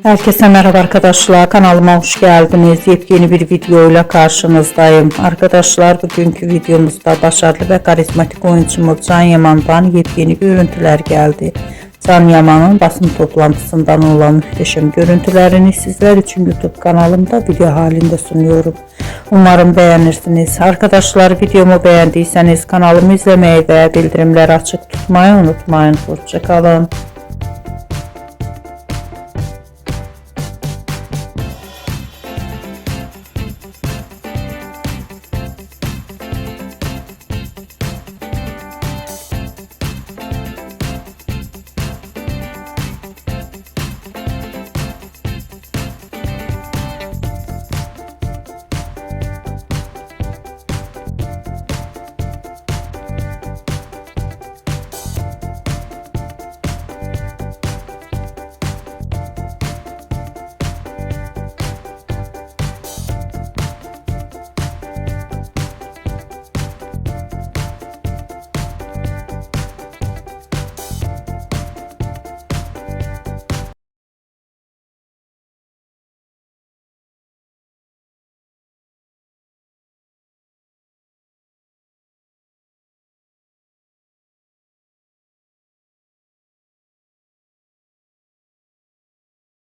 Herkese merhaba arkadaşlar, kanalıma hoş geldiniz. Yepyeni bir video ile karşınızdayım. Arkadaşlar, bugünkü videomuzda başarılı ve karizmatik oyuncumuz Can Yaman'dan yepyeni görüntüler geldi. Can Yaman'ın basın toplantısından olan muhteşem görüntülerini sizler için YouTube kanalımda video halinde sunuyorum. Umarım beğenirsiniz. Arkadaşlar, videomu beğendiyseniz kanalımı izlemeyi ve bildirimleri açık tutmayı unutmayın. Hoşça kalın.